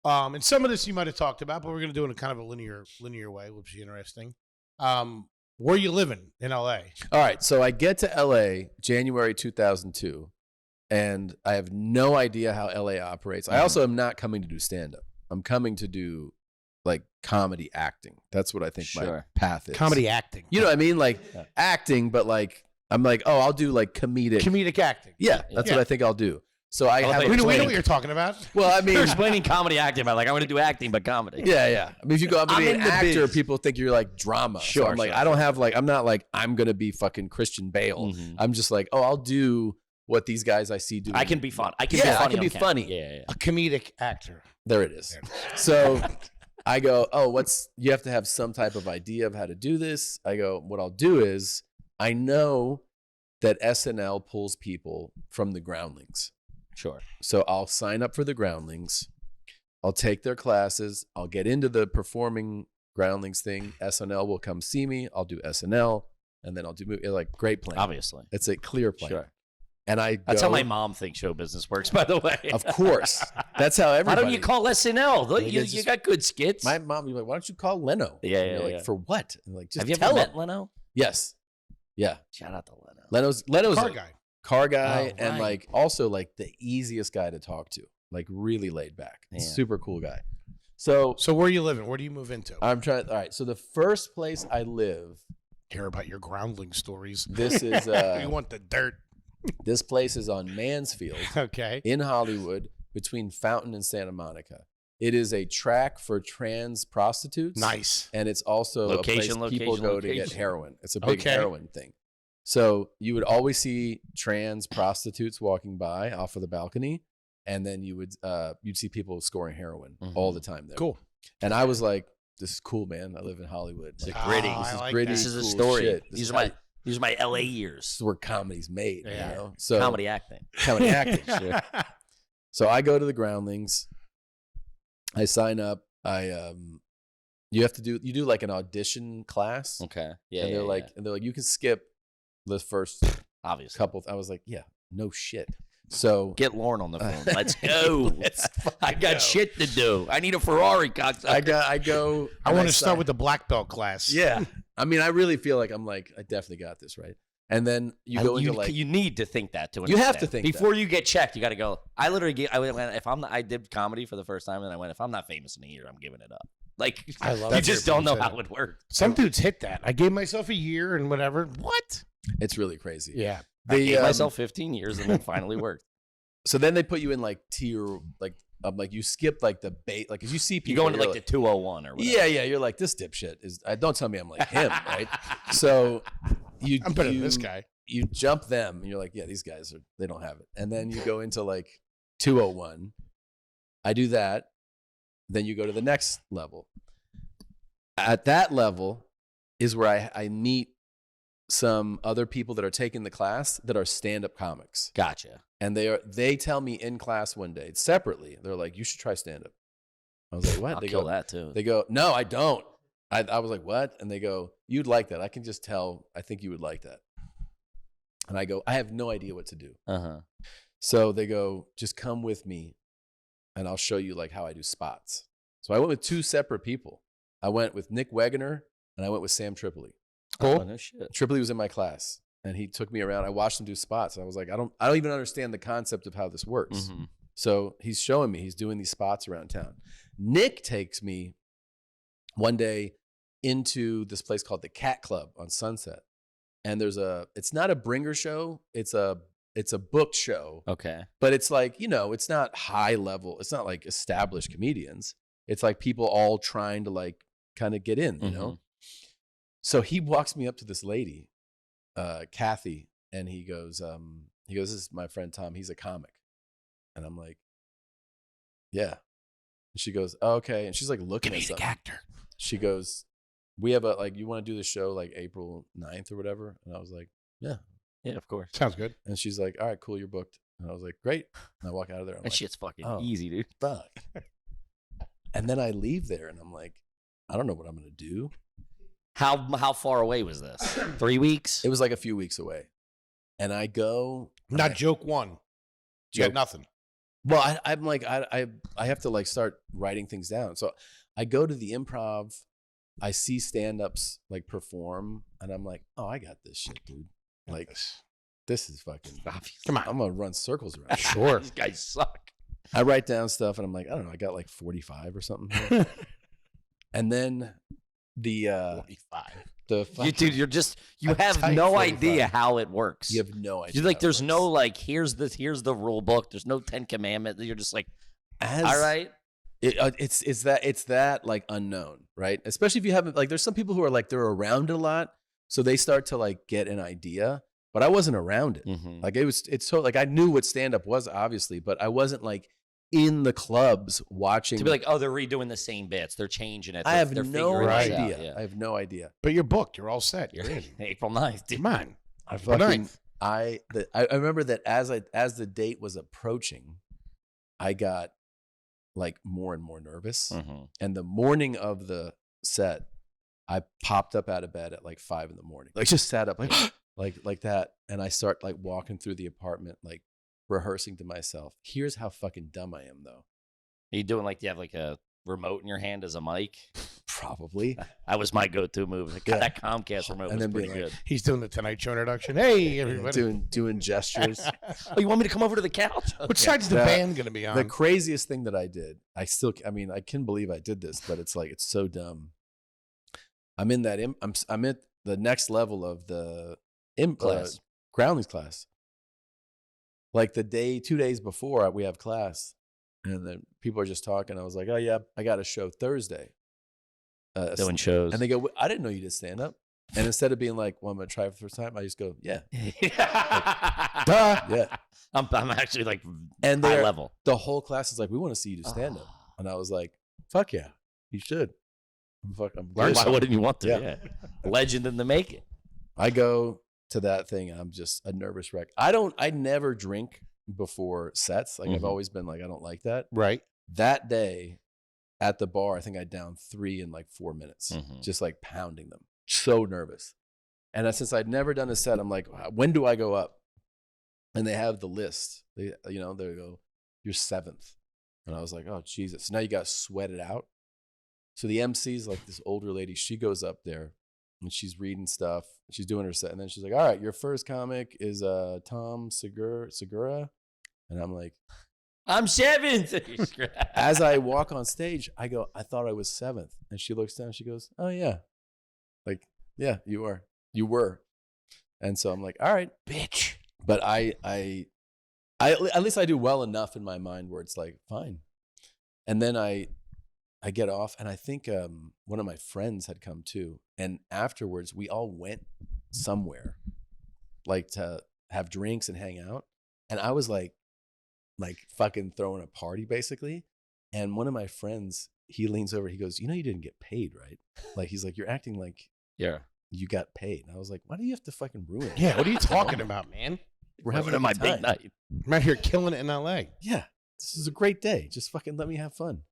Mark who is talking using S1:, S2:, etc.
S1: And some of this you might have talked about, but we're going to do it in kind of a linear way, which is interesting. Where you living in LA?
S2: All right, so I get to LA January 2002, and I have no idea how LA operates. I also am not coming to do stand-up. I'm coming to do like comedy acting. That's what I think my path is.
S1: Comedy acting.
S2: You know what I mean? Like acting, but like I'm like, oh, I'll do like comedic
S1: acting.
S2: Yeah, that's what I think I'll do. So I have.
S1: We know what you're talking about.
S2: Well, I mean,
S3: you're explaining comedy acting, but like I'm going to do acting, but comedy.
S2: Yeah. I mean, if you go, I'm going to be an actor. People think you're like drama.
S3: Sure.
S2: So I'm like, I don't have like, I'm not like, I'm going to be fucking Christian Bale.
S3: Mm-hmm.
S2: I'm just like, oh, I'll do what these guys I see do.
S3: I can be fun. I can be funny. Yeah.
S1: A comedic actor.
S2: There it is. So I go, oh, you have to have some type of idea of how to do this. I go, what I'll do is I know that SNL pulls people from the Groundlings.
S3: Sure.
S2: So I'll sign up for the Groundlings. I'll take their classes. I'll get into the performing Groundlings thing. SNL will come see me. I'll do SNL, and then I'll do like great plan.
S3: Obviously,
S2: it's a clear plan.
S3: Sure.
S2: And
S3: that's how my mom thinks show business works. By the way,
S2: of course, that's how everybody.
S3: Why don't you call SNL? You got good skits.
S2: My mom, you're like, why don't you call Leno?
S3: Yeah.
S2: Like, for what? And like, just
S3: have you
S2: tell
S3: ever
S2: him.
S3: met Leno?
S2: Yes. Yeah.
S3: Shout out to Leno.
S2: Leno's
S1: car
S2: guy, and like also like the easiest guy to talk to, like really laid back, super cool guy. So
S1: where are you living? Where do you move into?
S2: I'm trying. All right. So the first place I live.
S1: Care about your Groundling stories.
S2: This is.
S1: You want the dirt.
S2: This place is on Mansfield.
S1: Okay.
S2: In Hollywood, between Fountain and Santa Monica. It is a track for trans prostitutes.
S1: Nice.
S2: And it's also a place people go to get heroin. It's a big heroin thing. So you would always see trans prostitutes walking by off of the balcony, and then you'd see people scoring heroin all the time there.
S1: Cool.
S2: And I was like, "This is cool, man. I live in Hollywood.
S3: It's gritty.
S2: This is gritty.
S3: This is a
S2: cool
S3: story.
S2: Shit.
S3: These are my LA years.
S2: This is where comedy's made.
S1: Yeah.
S2: You know? So
S3: comedy acting.
S2: Sure. So I go to the Groundlings. I sign up. You do like an audition class.
S3: Okay.
S2: Yeah. And they're like, you can skip the first
S3: obviously
S2: couple. I was like, yeah, no shit. So
S3: get Lauren on the phone. Let's go. I got shit to do. I need a Ferrari, cocksucker.
S2: I go.
S1: I want to start with the black belt class.
S2: Yeah. I mean, I really feel like I'm like, I definitely got this, right? And then you go into like,
S3: you need to think that to
S2: you have to think
S3: before you get checked. You got to go. I literally I did comedy for the first time, and I went, if I'm not famous in a year, I'm giving it up. Like, I love you just don't know how it works.
S1: Some dudes hit that. I gave myself a year and whatever. What?
S2: It's really crazy.
S1: Yeah.
S3: I gave myself 15 years and it finally worked.
S2: So then they put you in like tier, like you skip like the bait, like as you see people,
S3: you go into like the 201 or whatever.
S2: Yeah. You're like, this dipshit is. Don't tell me I'm like him, right? So
S1: I'm better than this guy.
S2: You jump them, and you're like, yeah, these guys they don't have it. And then you go into like 201. I do that. Then you go to the next level. At that level is where I meet some other people that are taking the class that are stand-up comics.
S3: Gotcha.
S2: And they tell me in class one day separately. They're like, you should try stand-up. I was like, what?
S3: I'll kill that too.
S2: They go, no, I don't. I was like, what? And they go, you'd like that. I can just tell. I think you would like that. And I go, I have no idea what to do. So they go, just come with me and I'll show you like how I do spots. So I went with two separate people. I went with Nick Wegener and I went with Sam Tripoli.
S1: Cool.
S3: Oh, no shit.
S2: Tripoli was in my class and he took me around. I watched him do spots and I was like, I don't even understand the concept of how this works. So he's showing me, he's doing these spots around town. Nick takes me one day into this place called the Cat Club on Sunset. And it's not a bringer show. It's a booked show.
S3: Okay.
S2: But it's like, it's not high level. It's not like established comedians. It's like people all trying to like kind of get in, you know? So he walks me up to this lady, Kathy, and he goes, this is my friend Tom. He's a comic. And I'm like, yeah. And she goes, oh, okay. And she's like looking at something.
S1: Actor.
S2: She goes, we have you want to do the show like April 9th or whatever? And I was like, yeah.
S3: Yeah, of course.
S1: Sounds good.
S2: And she's like, all right, cool, you're booked. And I was like, great. And I walk out of there.
S3: That shit's fucking easy, dude.
S2: Fuck. And then I leave there and I'm like, I don't know what I'm going to do.
S3: How far away was this? 3 weeks?
S2: It was like a few weeks away. And I go.
S1: Not joke one. You got nothing.
S2: Well, I'm like, I have to like start writing things down. So I go to the Improv, I see stand-ups like perform, and I'm like, oh, I got this shit, dude. Like, this is fucking,
S1: Come on.
S2: I'm gonna run circles around.
S1: Sure.
S3: These guys suck.
S2: I write down stuff, and I'm like, I don't know, I got like 45 or something. And then the
S1: 45.
S3: Dude, you
S2: a
S3: have
S2: tight
S3: no
S2: 45.
S3: idea how it works.
S2: You have no idea.
S3: You're like,
S2: how it
S3: there's
S2: works.
S3: no like, here's the rule book. There's no 10 commandments. You're just like, all right.
S2: It's that like unknown, right? Especially if you haven't, like, there's some people who are like, they're around it a lot, so they start to like get an idea. But I wasn't around it.
S3: Mm-hmm.
S2: Like it's so like I knew what stand up was, obviously, but I wasn't like in the clubs watching.
S3: To be like, oh, they're redoing the same bits. They're changing it.
S2: I have
S3: they're
S2: no
S3: figuring it
S2: idea.
S3: out, yeah.
S2: I have no idea.
S1: But you're booked. You're all set. You're in.
S3: April 9th. Dude.
S1: Come on.
S2: I
S1: April
S2: fucking
S1: 9th.
S2: I remember that as the date was approaching, I got like more and more nervous.
S3: Mm-hmm.
S2: And the morning of the set, I popped up out of bed at like 5 a.m, like just sat up like that, and I start like walking through the apartment, like rehearsing to myself. Here's how fucking dumb I am, though.
S3: Are you doing like, do you have like a remote in your hand as a mic?
S2: Probably.
S3: That was my go-to move.
S2: Yeah.
S3: That Comcast remote
S2: And
S3: was
S2: then
S3: pretty
S2: being like,
S3: good.
S1: He's doing the Tonight Show introduction. Hey, everybody.
S2: doing gestures.
S3: Oh, you want me to come over to the couch?
S1: Which side's the band going to be on?
S2: The craziest thing that I did, I can believe I did this, but it's like, it's so dumb. I'm in that, I'm at the next level of the
S3: Class.
S2: Groundlings class. Like the 2 days before we have class, and then people are just talking. I was like, oh yeah, I got a show Thursday.
S3: Doing shows.
S2: And they go, I didn't know you did stand up. And instead of being like, well, I'm going to try it for the first time, I just go, yeah.
S1: Duh.
S2: Yeah.
S3: I'm actually like
S2: And
S3: high
S2: they're-
S3: level.
S2: The whole class is like, we want to see you do stand up. And I was like, fuck yeah, you should. I'm
S1: Learn
S2: good.
S3: Why wouldn't you want to?
S2: Yeah.
S3: Yeah. Legend in the making.
S2: I go to that thing and I'm just a nervous wreck. I never drink before sets. Like I've
S3: Mhm.
S2: always been like, I don't like that.
S1: Right.
S2: That day at the bar, I think I downed 3 in like 4 minutes,
S3: Mhm.
S2: just like pounding them. So nervous. And since I'd never done a set, I'm like, when do I go up? And they have the list. They go, you're 7th. And I was like, oh, Jesus. So now you got to sweat it out. So the MC's like this older lady. She goes up there and she's reading stuff. She's doing her set. And then she's like, all right, your first comic is Tom Segura. And I'm like,
S3: I'm 7th.
S2: as I walk on stage, I go, I thought I was 7th. And she looks down, she goes, oh yeah. Like, yeah, you were. And so I'm like, all right, bitch. But I at least I do well enough in my mind where it's like, fine. And then I get off, and I think one of my friends had come too. And afterwards, we all went somewhere, like to have drinks and hang out. And I was like fucking throwing a party basically. And one of my friends, he leans over, he goes, you know, you didn't get paid, right? Like, he's like, you're acting like
S3: Yeah.
S2: you got paid. And I was like, why do you have to fucking ruin it?
S1: Yeah. What are you talking about, man?
S2: We're having
S3: my
S2: a good
S3: big
S2: time.
S3: night.
S1: I'm out here killing it in LA.
S2: Yeah, this is a great day. Just fucking let me have fun.